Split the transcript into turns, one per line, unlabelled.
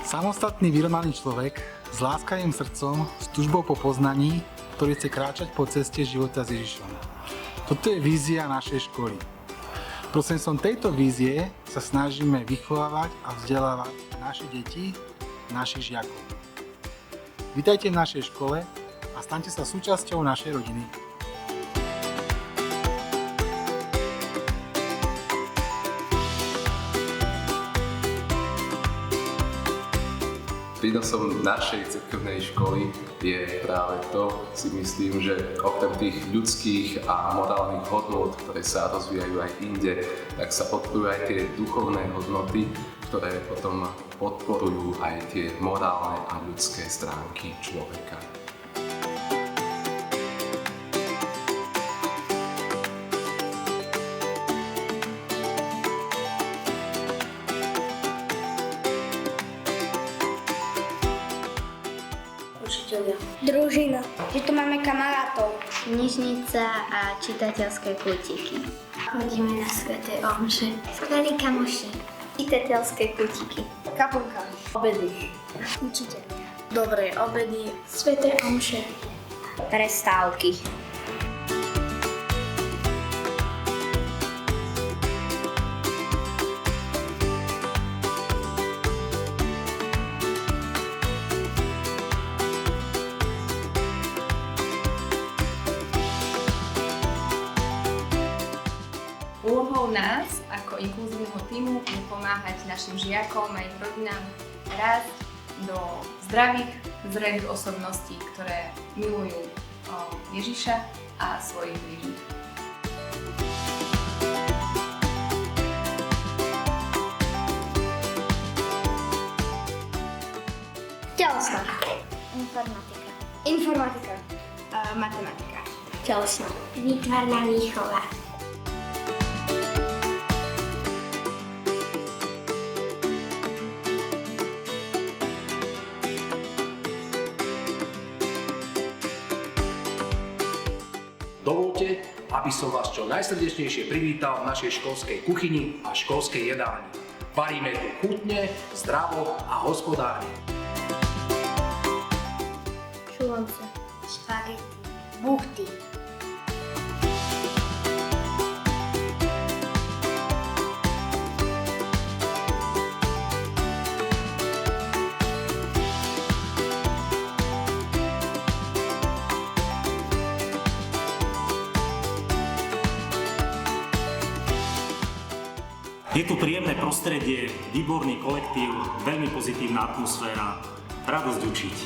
Samostatný vyrovnaný človek s láskavým srdcom, s túžbou po poznaní, ktorý chce kráčať po ceste života s Ježišom. Toto je vízia našej školy. Prostredníctvom tejto vízie sa snažíme vychovávať a vzdelávať naše deti, našich žiakov. Vítajte v našej škole a staňte sa súčasťou našej rodiny.
Prínosom našej cirkevnej školy je práve to, si myslím, že okrem tých ľudských a morálnych hodnôt, ktoré sa rozvíjajú aj inde, tak sa podporujú aj tie duchovné hodnoty, ktoré potom podporujú aj tie morálne a ľudské stránky človeka.
Družina, že tu máme kamarátov.
Knižnica a čitateľské kútiky.
Chodíme na sväté omše. Skvelí kamoši.
Čitateľské kútiky.
Kaplnka.
Obedy.
Učiteľia.
Dobré obedy.
Sväté omše.
Prestávky.
Úlohou nás ako inkluzívneho tímu je pomáhať našim žiakom a ich rodinám rásť do zdravých, zrelých osobností, ktoré milujú Ježiša a svojich blížnych.
Telesná.
Informatika.
Informatika.
Matematika.
Telesná. Výtvarná výchova.
Dovoľte, aby som vás čo najsrdečnejšie privítal v našej školskej kuchyni a školskej jedálni. Varíme tu chutne, zdravo a hospodárne.
Šulonce. Špagety. Buchty.
Je tu príjemné prostredie, výborný kolektív, veľmi pozitívna atmosféra, radosť učiť.